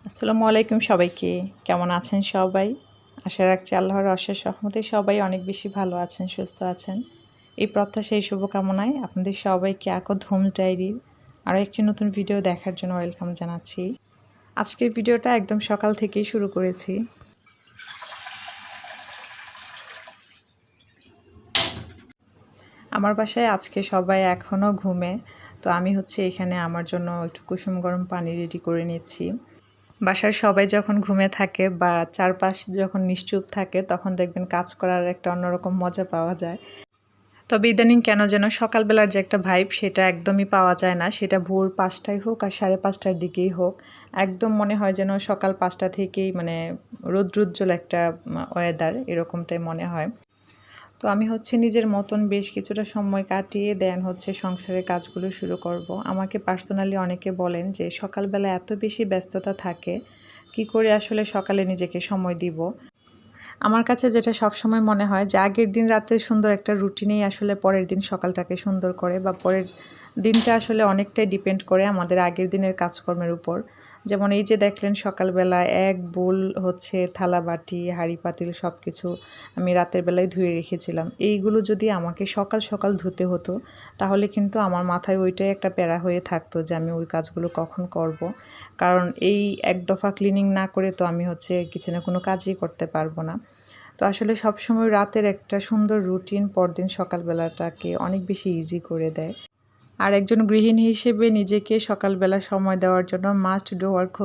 আসসালামু আলাইকুম সবাইকে। কেমন আছেন সবাই? আশা রাখছি আল্লাহর অশেষ রহমতে সবাই অনেক বেশি ভালো আছেন, সুস্থ আছেন। এই প্রত্যাশায় শুভকামনায় আপনাদের সবাইকে আকদ হোমস ডায়েরির আরও একটি নতুন ভিডিও দেখার জন্য ওয়েলকাম জানাচ্ছি। আজকের ভিডিওটা একদম সকাল থেকেই শুরু করেছি। আমার বাসায় আজকে সবাই এখনও ঘুমে, তো আমি এখানে আমার জন্য একটু কুসুম গরম পানি রেডি করে নিচ্ছি। বাসার সবাই যখন ঘুমে থাকে বা চারপাশ যখন নিশ্চুপ থাকে তখন দেখবেন কাজ করার একটা অন্যরকম মজা পাওয়া যায়। তবে ইদানিং কেন যেন সকালবেলার যে একটা ভাইব সেটা একদমই পাওয়া যায় না, সেটা ভোর ৫টায় হোক আর ৫:৩০টার দিকেই হোক। একদম মনে হয় যেন সকাল ৫টা থেকেই রৌদ্রোজ্জ্বল একটা ওয়েদার এরকমটাই মনে হয়। তো আমি নিজের মতন বেশ কিছুটা সময় কাটিয়ে দেন সংসারের কাজগুলো শুরু করব। আমাকে পার্সোনালি অনেকে বলেন যে সকালবেলা এত বেশি ব্যস্ততা থাকে, কি করে আসলে সকালে নিজেকে সময় দিব। আমার কাছে যেটা সবসময় মনে হয় যে আগের দিন রাতে সুন্দর একটা রুটিনেই আসলে পরের দিন সকালটাকে সুন্দর করে, বা পরের দিনটা আসলে অনেকটাই ডিপেন্ড করে আমাদের আগের দিনের কাজকর্মের উপর। যেমন এই যে দেখলেন সকালবেলা এক বোল থালা বাটি হাঁড়ি পাতিল সব কিছু আমি রাতের বেলায় ধুয়ে রেখেছিলাম। এইগুলো যদি আমাকে সকাল সকাল ধুতে হতো তাহলে কিন্তু আমার মাথায় ওইটাই একটা প্যারা হয়ে থাকতো যে আমি ওই কাজগুলো কখন করব। কারণ এই এক দফা ক্লিনিং না করে তো আমি কিচেনে কোনো কাজই করতে পারবো না। তো আসলে সবসময় রাতের একটা সুন্দর রুটিন পরদিন সকালবেলাটাকে অনেক বেশি ইজি করে দেয়। আর একজন গৃহিণী হিসেবে নিজেকে সকালবেলা সময় দেওয়ার জন্য মাস্ট ডু ওয়ার্ক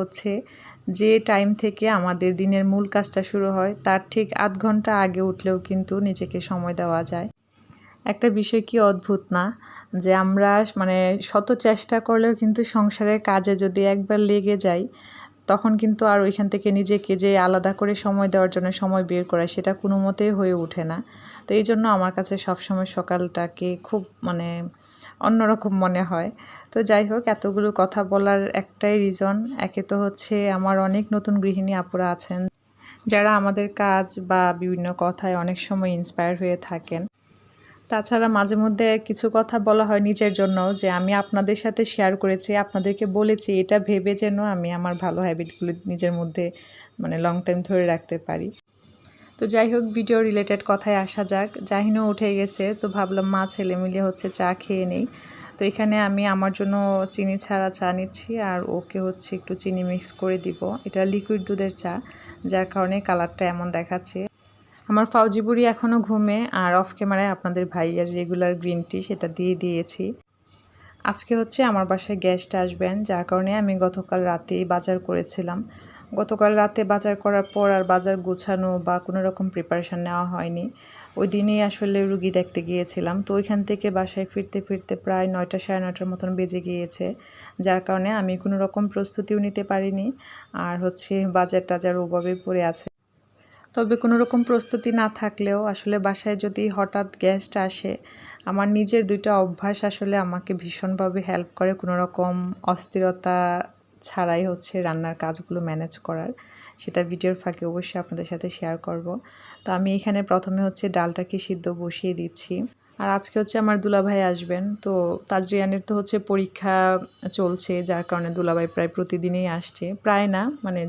যে টাইম থেকে আমাদের দিনের মূল কাজটা শুরু হয় তার ঠিক আধ ঘন্টা আগে উঠলেও কিন্তু নিজেকে সময় দেওয়া যায়। একটা বিষয় কি অদ্ভুত না, যে আমরা শত চেষ্টা করলেও কিন্তু সংসারের কাজে যদি একবার লেগে যাই তখন কিন্তু আর ওইখান থেকে নিজেকে যে আলাদা করে সময় দেওয়ার জন্য সময় বের করা সেটা কোনো মতেই হয়ে ওঠে না। তো এই জন্য আমার কাছে সবসময় সকালটাকে খুব অন্যরকম মনে হয়। তো যাই হোক, এতগুলো কথা বলার একটাই রিজন, একে তো আমার অনেক নতুন গৃহিণী আপুরা আছেন যারা আমাদের কাজ বা বিভিন্ন কথায় অনেক সময় ইন্সপায়ার হয়ে থাকেন। তাছাড়া মাঝে মধ্যে কিছু কথা বলা হয় নিজের জন্য, যে আমি আপনাদের সাথে শেয়ার করেছি, আপনাদেরকে বলেছি এটা ভেবে যেন আমি আমার ভালো হ্যাবিটগুলো নিজের মধ্যে লং টাইম ধরে রাখতে পারি। তো যাই হোক, ভিডিও রিলেটেড কথায় আসা যাক। জাহিনও উঠে গেছে, তো ভাবলাম মা ছেলে মিলে চা খেয়ে নেই। তো এখানে আমি আমার জন্য চিনি ছাড়া চা নিচ্ছি, আর ওকে একটু চিনি মিক্স করে দিব। এটা লিকুইড দুধের চা, যার কারণে কালারটা এমন দেখাচ্ছে। আমার ফাউজি বুড়ি এখনও ঘুমে, আর অফ ক্যামেরায় আপনাদের ভাইয়ার রেগুলার গ্রিন টি সেটা দিয়ে দিয়েছি। আজকে আমার বাসায় গেস্ট আসবেন, যার কারণে আমি গতকাল রাতেই বাজার করেছিলাম। গতকাল রাতে বাজার করার পর আর বাজার গোছানো বা কোনো রকম প্রিপারেশান নেওয়া হয়নি। ওই দিনেই আসলে রুগী দেখতে গিয়েছিলাম, তো ওইখান থেকে বাসায় ফিরতে ফিরতে প্রায় 9টা 9:30টার মতন বেজে গিয়েছে, যার কারণে আমি কোনো রকম প্রস্তুতিও নিতে পারিনি। আর বাজার টাজার ওভাবে পড়ে আছে। তবে কোনো রকম প্রস্তুতি না থাকলেও আসলে বাসায় যদি হঠাৎ গেস্ট আসে, আমার নিজের 2টা অভ্যাস আসলে আমাকে ভীষণভাবে হেল্প করে কোনো রকম অস্থিরতা ছাড়াই রান্নার কাজগুলো ম্যানেজ করার। সেটা ভিডিওর ফাঁকে অবশ্যই আপনাদের সাথে শেয়ার করব। তো আমি এখানে প্রথমে ডালটাকে সিদ্ধ বসিয়ে দিচ্ছি। আর আজকে আমার দুলাভাই আসবেন, তো তাজরিয়ানের তো পরীক্ষা চলছে, যার কারণে দুলাভাই প্রায় প্রতিদিনই আসছে। প্রায় না,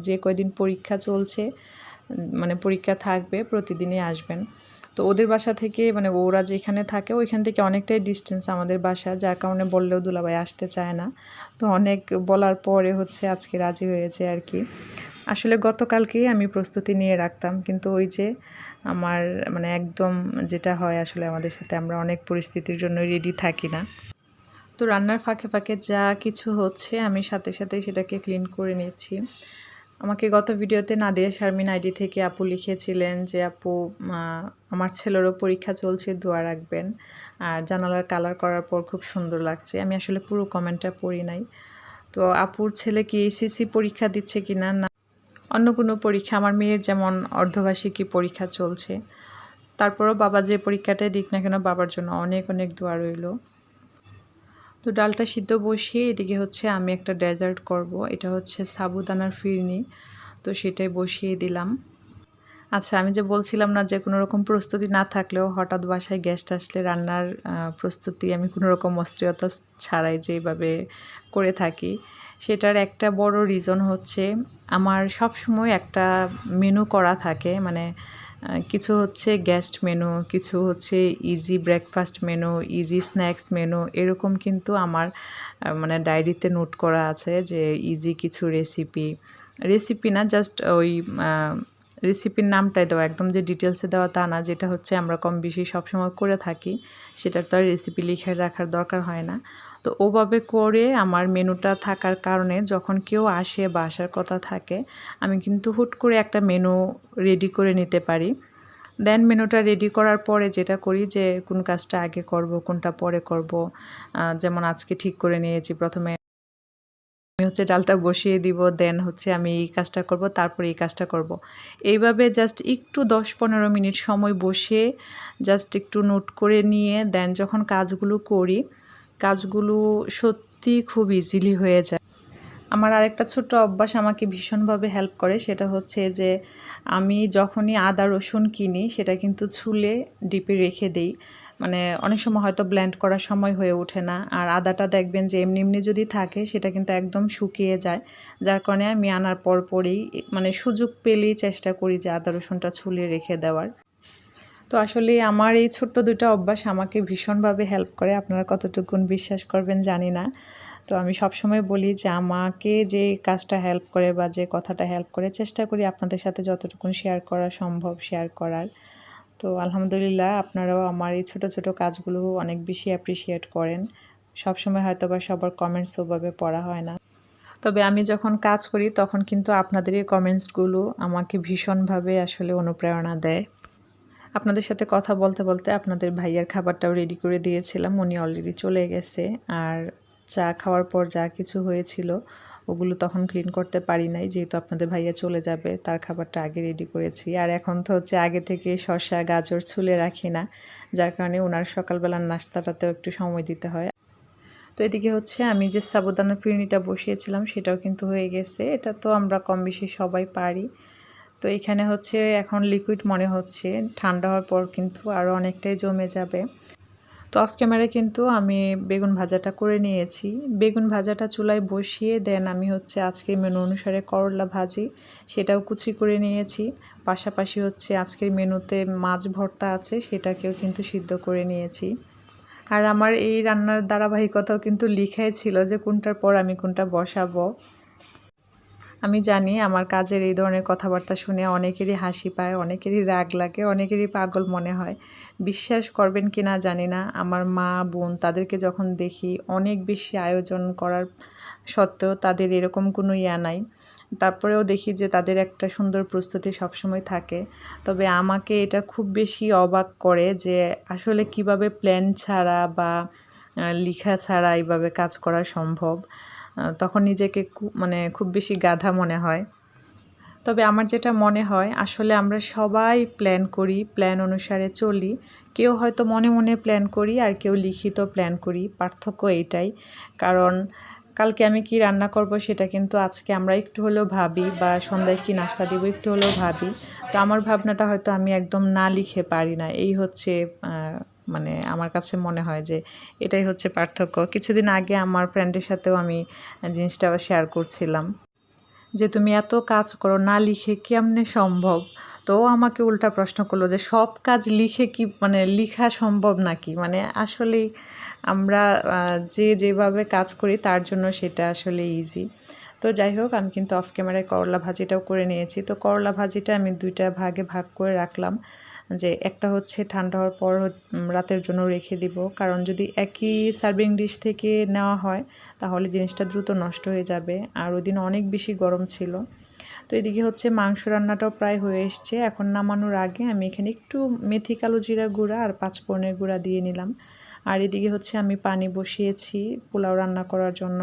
যে কয়দিন পরীক্ষা চলছে পরীক্ষা থাকবে প্রতিদিনই আসবেন। তো ওদের বাসা থেকে ওরা যেখানে থাকে ওইখান থেকে অনেকটাই ডিস্টেন্স আমাদের বাসা, যার কারণে বললেও দুলাভাই আসতে চায় না। তো অনেক বলার পরে আজকে রাজি হয়েছে আর কি। আসলে গতকালকেই আমি প্রস্তুতি নিয়ে রাখতাম, কিন্তু ওই যে আমার একদম যেটা হয় আসলে আমাদের সাথে, আমরা অনেক পরিস্থিতির জন্য রেডি থাকি না। তো রান্নার ফাঁকে ফাঁকে যা কিছু আমি সাথে সাথেই সেটাকে ক্লিন করে নিচ্ছি। আমাকে গত ভিডিওতে নাদিয়া শারমিন আইডি থেকে আপু লিখেছিলেন যে আপু, আমার ছেলেরও পরীক্ষা চলছে, দোয়া রাখবেন, আর জানালার কালার করার পর খুব সুন্দর লাগছে। আমি আসলে পুরো কমেন্টটা পড়ি নাই। তো আপুর ছেলে কি এইচএসসি পরীক্ষা দিচ্ছে কিনা, না অন্য কোনো পরীক্ষা, আমার মেয়ের যেমন অর্ধবার্ষিকী পরীক্ষা চলছে, তারপরও বাবা যে পরীক্ষাটাই দিক না কেন বাবার জন্য অনেক অনেক দোয়া রইল। তো ডালটা সিদ্ধ বসিয়ে এদিকে আমি একটা ডেজার্ট করব। এটা সাবুদানার ফিরনি, তো সেটাই বসিয়ে দিলাম। আচ্ছা, আমি যে বলছিলাম না যে কোনো রকম প্রস্তুতি না থাকলেও হঠাৎ বাসায় গেস্ট আসলে রান্নার প্রস্তুতি আমি কোনো রকম অস্থিরতা ছাড়াই যেভাবে করে থাকি, সেটার একটা বড় রিজন হচ্ছে আমার সবসময় একটা মেনু করা থাকে, মানে কিছু হচ্ছে গেস্ট মেনু, কিছু হচ্ছে easy breakfast menu, easy snacks menu, এরকম কিন্তু আমার মানে ডায়েরিতে নোট করা আছে যে ইজি কিছু রেসিপি না, জাস্ট ওই রেসিপির নামটাই দেওয়া, একদম যে ডিটেলসে দেওয়া তা না, যেটা হচ্ছে আমরা কম বেশি সবসময় করে থাকি, সেটার তো আর রেসিপি লিখে রাখার দরকার হয় না। তো ওভাবে করে আমার মেনুটা থাকার কারণে যখন কেউ আসে বা আসার কথা থাকে, আমি কিন্তু হুট করে একটা মেনু রেডি করে নিতে পারি। দেন মেনুটা রেডি করার পরে যেটা করি যে কোন কাজটা আগে করব, কোনটা পরে করব। যেমন আজকে ঠিক করে নিয়েছি প্রথমে আমি হচ্ছে ডালটা বসিয়ে দিব, দেন হচ্ছে আমি এই কাজটা করব, তারপরে এই কাজটা করব। এইভাবে জাস্ট একটু 10-15 মিনিট সময় বসে জাস্ট একটু নোট করে নিয়ে দেন যখন কাজগুলো করি, কাজগুলো সত্যি খুব ইজিলি হয়ে যায়। আমার আরেকটা ছোট্ট অভ্যাস আমাকে ভীষণভাবে হেল্প করে, সেটা হচ্ছে যে আমি যখনই আদা রসুন কিনি সেটা কিন্তু ছুলে ডিপে রেখে দেই। মানে অনেক সময় হয়তো ব্লেন্ড করার সময় হয়ে ওঠে না, আর আদাটা দেখবেন যে এমনি এমনি যদি থাকে সেটা কিন্তু একদম শুকিয়ে যায়, যার কারণে আমি আনার পরেই মানে সুযোগ পেলেই চেষ্টা করি যে আদা রসুনটা ছুলে রেখে দেওয়ার। তো আসলে আমার এই ছোট্ট দুটো অভ্যাস আমাকে ভীষণভাবে হেল্প করে, আপনারা কতটুকুন বিশ্বাস করবেন জানি না। তো আমি সবসময় বলি যে আমাকে যে কাজটা হেল্প করে বা যে কথাটা হেল্প করে, চেষ্টা করি আপনাদের সাথে যতটুকুন শেয়ার করা সম্ভব শেয়ার করার। তো আলহামদুলিল্লাহ আপনারাও আমার এই ছোট ছোট কাজগুলো অনেক বেশি অ্যাপ্রিসিয়েট করেন। সবসময় হয়তো বা সবার কমেন্টস ওভাবে পড়া হয় না, তবে আমি যখন কাজ করি তখন কিন্তু আপনাদের এই কমেন্টসগুলো আমাকে ভীষণভাবে আসলে অনুপ্রেরণা দেয়। আপনাদের সাথে কথা বলতে বলতে আপনাদের ভাইয়ার খাবারটাও রেডি করে দিয়েছিলাম, উনি অলরেডি চলে গেছে। আর চা খাওয়ার পর যা কিছু হয়েছিল ওগুলো তখন ক্লিন করতে পারি নাই, যেহেতু আপনাদের ভাইয়া চলে যাবে, তার খাবারটা আগে রেডি করেছি। আর এখন তো হচ্ছে আগে থেকে শসা গাজর ছুলে রাখি না, যার কারণে ওনার সকালবেলার নাস্তাটাতেও একটু সময় দিতে হয়। তো এদিকে হচ্ছে আমি যে সাবুদানা ফিরনিটা বসিয়েছিলাম সেটাও কিন্তু হয়ে গেছে, এটা তো আমরা কম বেশি সবাই পারি। তো এখানে হচ্ছে এখন লিকুইড মনে হচ্ছে, ঠান্ডা হওয়ার পর কিন্তু আরও অনেকটাই জমে যাবে। তো অফ ক্যামেরায় কিন্তু আমি বেগুন ভাজাটা করে নিয়েছি। বেগুন ভাজাটা চুলায় বসিয়ে দেন আমি হচ্ছে আজকের মেনু অনুসারে করলা ভাজি সেটাও কুচি করে নিয়েছি। পাশাপাশি হচ্ছে আজকের মেনুতে মাছ ভর্তা আছে, সেটাকেও কিন্তু সিদ্ধ করে নিয়েছি। আর আমার এই রান্নার ধারাবাহিকতাও কিন্তু লিখাই ছিল যে কোনটার পর আমি কোনটা বসাবো। আমি জানি আমার কাজের এই ধরনের কথাবার্তা শুনে অনেকেরই হাসি পায়, অনেকেরই রাগ লাগে, অনেকেরই পাগল মনে হয়। বিশ্বাস করবেন কি না জানি না, আমার মা বোন তাদেরকে যখন দেখি অনেক বেশি আয়োজন করার সত্ত্বেও তাদের এরকম কোনো ইয়া নাই। তারপরেও দেখি যে তাদের একটা সুন্দর প্রস্তুতি সবসময় থাকে। তবে আমাকে এটা খুব বেশি অবাক করে যে আসলে কিভাবে প্ল্যান ছাড়া বা লিখা ছাড়া এইভাবে কাজ করা সম্ভব। তখন নিজেকে মানে খুব বেশি গাধা মনে হয়। তবে আমার যেটা মনে হয় আসলে আমরা সবাই প্ল্যান করি, প্ল্যান অনুসারে চলি। কেউ হয়তো মনে মনে প্ল্যান করি আর কেউ লিখিত প্ল্যান করি, পার্থক্য এটাই। কারণ কালকে আমি কি রান্না করব সেটা কিন্তু আজকে আমরা একটু হলেও ভাবি, বা সন্ধ্যায় কি নাস্তা দিব একটু হলেও ভাবি। তো আমার ভাবনাটা হয়তো আমি একদম না লিখে পারি না, এই হচ্ছে মানে আমার কাছে মনে হয় যে এটাই হচ্ছে পার্থক্য। কিছুদিন আগে আমার ফ্রেন্ডের সাথেও আমি জিনিসটা শেয়ার করছিলাম যে তুমি এত কাজ করো, না লিখে কেমনে সম্ভব? তো ও আমাকে উল্টা প্রশ্ন করলো যে সব কাজ লিখে কি মানে লিখা সম্ভব নাকি? মানে আসলেই আমরা যে যেভাবে কাজ করি তার জন্য সেটা আসলে ইজি। তো যাই হোক, আমি কিন্তু অফ ক্যামেরায় করলা ভাজিটাও করে নিয়েছি। তো করলা ভাজিটা আমি দুইটা ভাগে ভাগ করে রাখলাম, যে একটা হচ্ছে ঠান্ডা হওয়ার পর রাতের জন্য রেখে দিব, কারণ যদি একই সার্ভিং ডিশ থেকে নেওয়া হয় তাহলে জিনিসটা দ্রুত নষ্ট হয়ে যাবে, আর ওই দিন অনেক বেশি গরম ছিল। তো এদিকে হচ্ছে মাংস রান্নাটাও প্রায় হয়ে এসছে। এখন নামানোর আগে আমি এখানে একটু মেথি কালো জিরা গুঁড়া আর পাঁচফোড়নের গুঁড়া দিয়ে নিলাম। আর এদিকে হচ্ছে আমি পানি বসিয়েছি পোলাও রান্না করার জন্য।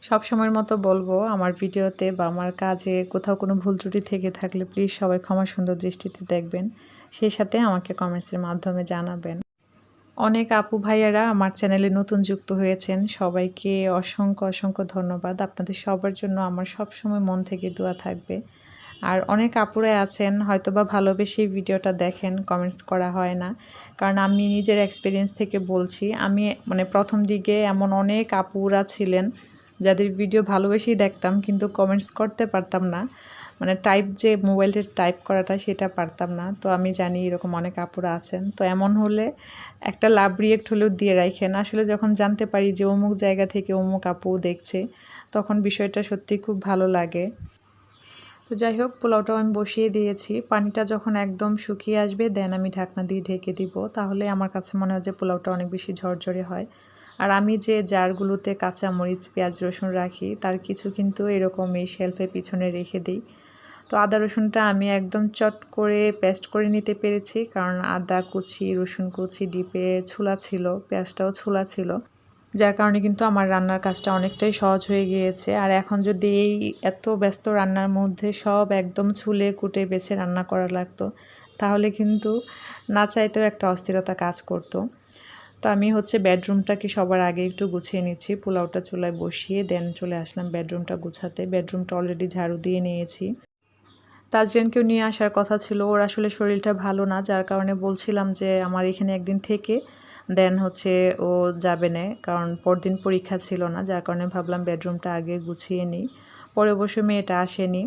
সব সময়ের মতো বলবো, আমার ভিডিওতে বা আমার কাজে কোথাও কোনো ভুল ত্রুটি থেকে থাকলে প্লিজ সবাই ক্ষমা সুন্দর দৃষ্টিতে দেখবেন, সেই সাথে আমাকে কমেন্টসের মাধ্যমে জানাবেন। অনেক আপু ভাইয়ারা আমার চ্যানেলে নতুন যুক্ত হয়েছেন, সবাইকে অসংখ্য অসংখ্য ধন্যবাদ। আপনাদের সবার জন্য আমার সবসময় মন থেকে দোয়া থাকবে। আর অনেক আপুরাই আছেন হয়তোবা ভালোবেসে ভিডিওটা দেখেন, কমেন্টস করা হয় না, কারণ আমি নিজের এক্সপিরিয়েন্স থেকে বলছি। আমি মানে প্রথম দিকে এমন অনেক আপুরা ছিলেন যাদের ভিডিও ভালোবেসেই দেখতাম কিন্তু কমেন্টস করতে পারতাম না, মানে টাইপ যে মোবাইলটা টাইপ করাটা সেটা পারতাম না। তো আমি জানি এরকম অনেক আপুরা আছেন, তো এমন হলে একটা লাভ রিয়েক্ট হলেও দিয়ে রাখেন। আসলে যখন জানতে পারি যে অমুক জায়গা থেকে অমুক আপু দেখছে, তখন বিষয়টা সত্যি খুব ভালো লাগে। তো যাই হোক, পোলাওটাও আমি বসিয়ে দিয়েছি। পানিটা যখন একদম শুকিয়ে আসবে দেন আমি ঢাকনা দিয়ে ঢেকে দিব, তাহলে আমার কাছে মনে হয় যে পোলাওটা অনেক বেশি ঝরঝরে হয়। আর আমি যে জারগুলোতে কাঁচামরিচ, পেঁয়াজ, রসুন রাখি তার কিছু কিন্তু এরকম এই শেলফের পিছনে রেখে দিই। তো আদা রসুনটা আমি একদম চট করে পেস্ট করে নিতে পেরেছি, কারণ আদা কুচি, রসুন কুচি ডিপে ছোলা ছিল, পেঁয়াজটাও ছোলা ছিল, যার কারণে কিন্তু আমার রান্নার কাজটা অনেকটাই সহজ হয়ে গিয়েছে। আর এখন যদি এই এত ব্যস্ত রান্নার মধ্যে সব একদম ছুলে কুটে বেছে রান্না করা লাগতো, তাহলে কিন্তু না চাইতেও একটা অস্থিরতা কাজ করতো। তো আমি হচ্ছে বেডরুমটাকে সবার আগে একটু গুছিয়ে নিচ্ছি। পোলাওটা চুলায় বসিয়ে দেন চলে আসলাম বেডরুমটা গুছাতে। বেডরুমটা অলরেডি ঝাড়ু দিয়ে নিয়েছি। তাজরিনকেও নিয়ে আসার কথা ছিল, ওর আসলে শরীরটা ভালো না, যার কারণে বলছিলাম যে আমার এখানে একদিন থেকে দেন হচ্ছে ও যাবে না, কারণ পরদিন পরীক্ষা ছিল না, যার কারণে ভাবলাম বেডরুমটা আগে গুছিয়ে নিই। পরে অবশ্য মেয়েটা আসেনি।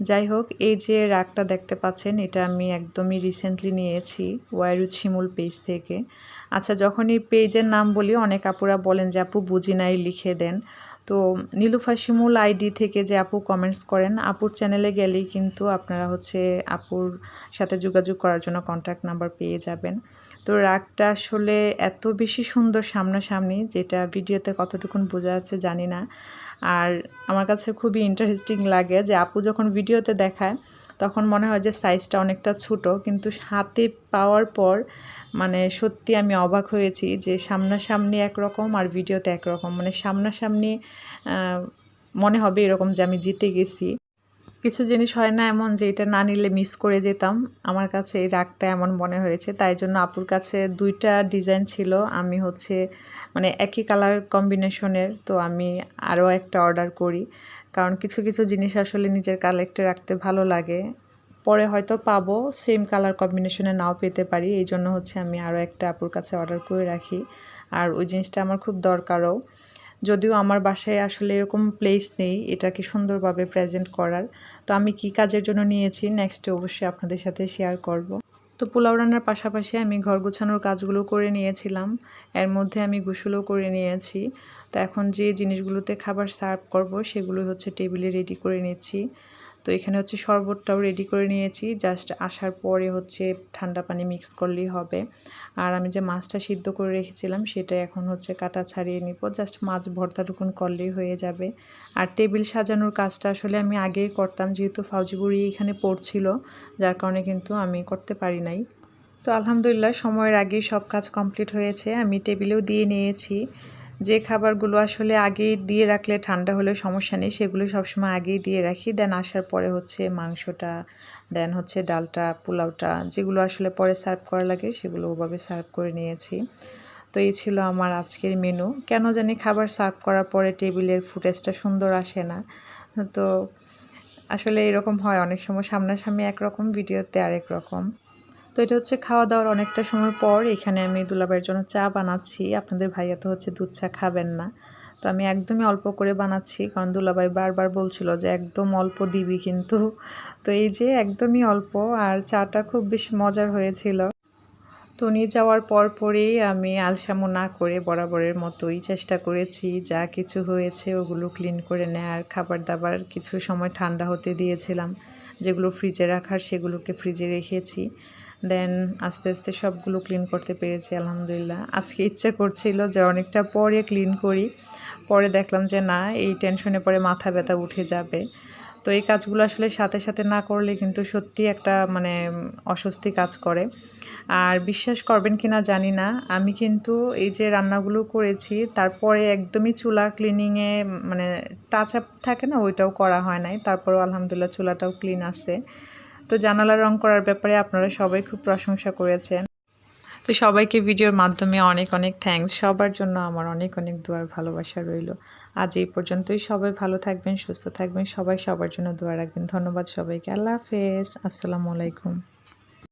যাই হোক, এই যে রাগটা দেখতে পাচ্ছেন এটা আমি একদমই রিসেন্টলি নিয়েছি ওয়াইরুদ শিমুল পেজ থেকে। আচ্ছা, যখনই পেজের নাম বলি অনেক আপুরা বলেন যে আপু বুঝি নাই লিখে দেন। তো নীলুফা শিমুল আইডি থেকে যে আপু কমেন্টস করেন, আপুর চ্যানেলে গেলেই কিন্তু আপনারা হচ্ছে আপুর সাথে যোগাযোগ করার জন্য কন্ট্যাক্ট নাম্বার পেয়ে যাবেন। তো রাগটা আসলে এত বেশি সুন্দর সামনাসামনি, যেটা ভিডিওতে কতটুকুন বোঝা যাচ্ছে জানি না। আর আমার কাছে খুবই ইন্টারেস্টিং লাগে যে আপু যখন ভিডিওতে দেখায় তখন মনে হয় যে সাইজটা অনেকটা ছোট, কিন্তু হাতে পাওয়ার পর মানে সত্যি আমি অবাক হয়েছি যে সামনাসামনি একরকম আর ভিডিওতে একরকম। মানে সামনাসামনি মনে হবে এরকম যে আমি জিতে গেছি। কিছু জিনিস হয় না এমন যে এটা না নিলে মিস করে যেতাম, আমার কাছে এই রাগটা এমন মনে হয়েছে। তাই জন্য আপুর কাছে 2টা ডিজাইন ছিল, আমি হচ্ছে মানে একই কালার কম্বিনেশনের, তো আমি আরও একটা অর্ডার করি, কারণ কিছু কিছু জিনিস আসলে নিজের কালেক্টে রাখতে ভালো লাগে। পরে হয়তো পাবো, সেম কালার কম্বিনেশনে নাও পেতে পারি, এই জন্য হচ্ছে আমি আরও একটা আপুর কাছে অর্ডার করে রাখি। আর ওই জিনিসটা আমার খুব দরকারও, যদিও আমার বাসায় আসলে এরকম প্লেস নেই এটাকে সুন্দরভাবে প্রেজেন্ট করার। তো আমি কি কাজের জন্য নিয়েছি নেক্সটে অবশ্যই আপনাদের সাথে শেয়ার করব। তো পোলাও রান্নার পাশাপাশি আমি ঘর গোছানোর কাজগুলো করে নিয়েছিলাম, এর মধ্যে আমি গোসলও করে নিয়েছি। তো এখন যে জিনিসগুলোতে খাবার সার্ভ করব সেগুলো হচ্ছে টেবিলে রেডি করে নিচ্ছি। তো এখানে হচ্ছে শরবতটাও রেডি করে নিয়েছি, জাস্ট আসার পরে হচ্ছে ঠান্ডা পানি মিক্স করলেই হবে। আর আমি যে মাছটা সিদ্ধ করে রেখেছিলাম সেটা এখন হচ্ছে কাটা ছাড়িয়ে নিব, জাস্ট মাছ ভর্তাটুকুন করলেই হয়ে যাবে। আর টেবিল সাজানোর কাজটা আসলে আমি আগেই করতাম, যেহেতু ফাউজিবুড়ি এখানে পড়ছিল, যার কারণে কিন্তু আমি করতে পারি নাই। তো আলহামদুলিল্লাহ সময়ের আগেই সব কাজ কমপ্লিট হয়েছে, আমি টেবিলেও দিয়ে নিয়েছি। যে খাবারগুলো আসলে আগেই দিয়ে রাখলে ঠান্ডা হলে সমস্যা নেই, সেগুলো সবসময় আগেই দিয়ে রাখি, দেন আসার পরে হচ্ছে মাংসটা, দেন হচ্ছে ডালটা, পোলাওটা, যেগুলো আসলে পরে সার্ভ করা লাগে সেগুলো ওভাবে সার্ভ করে নিয়েছি। তো এই ছিল আমার আজকের মেনু। কেন জানি খাবার সার্ভ করার পরে টেবিলের ফুটেজটা সুন্দর আসে না, তো আসলে এরকম হয় অনেক সময়, সামনাসামনি একরকম, ভিডিওতে আরেক রকম। তো এটা হচ্ছে খাওয়া দাওয়ার অনেকটা সময় পর এখানে আমি দুলাভাইয়ের জন্য চা বানাচ্ছি। আপনাদের ভাইয়া তো হচ্ছে দুধ চা খাবেন না, তো আমি একদমই অল্প করে বানাচ্ছি, কারণ দুলাভাই বারবার বলছিল যে একদম অল্প দিবি কিন্তু। তো এই যে একদমই অল্প, আর চাটা খুব বেশ মজার হয়েছিল। তো নিয়ে যাওয়ার পরেই আমি আলসামো না করে বরাবরের মতোই চেষ্টা করেছি যা কিছু হয়েছে ওগুলো ক্লিন করে নেয়ার। খাবার দাবার কিছু সময় ঠান্ডা হতে দিয়েছিলাম, যেগুলো ফ্রিজে রাখার সেগুলোকে ফ্রিজে রেখেছি, দেন আস্তে আস্তে সবগুলো ক্লিন করতে পেরেছি আলহামদুলিল্লাহ। আজকে ইচ্ছে করছিল যে অনেকটা পরে ক্লিন করি, পরে দেখলাম যে না, এই টেনশনে পরে মাথা ব্যথা উঠে যাবে। তো এই কাজগুলো আসলে সাথে সাথে না করলে কিন্তু সত্যি একটা মানে অস্বস্তি কাজ করে। আর বিশ্বাস করবেন কি না জানি না, আমি কিন্তু এই যে রান্নাগুলো করেছি তারপরে একদমই চুলা ক্লিনিংয়ে মানে টাচ আপ থাকে না, ওইটাও করা হয় নাই, তারপরেও আলহামদুলিল্লাহ চুলাটাও ক্লিন আছে। তো জানালা রং করার ব্যাপারে আপনারা সবাই খুব প্রশংসা করেছেন, তো সবাইকে ভিডিওর মাধ্যমে অনেক অনেক থ্যাঙ্কস। সবার জন্য আমার অনেক অনেক দোয়ার ভালোবাসা রইল। আজ এই পর্যন্তই, সবাই ভালো থাকবেন, সুস্থ থাকবেন, সবাই সবার জন্য দোয়া রাখবেন। ধন্যবাদ সবাইকে, আল্লাহ হাফেজ, আসসালামু আলাইকুম।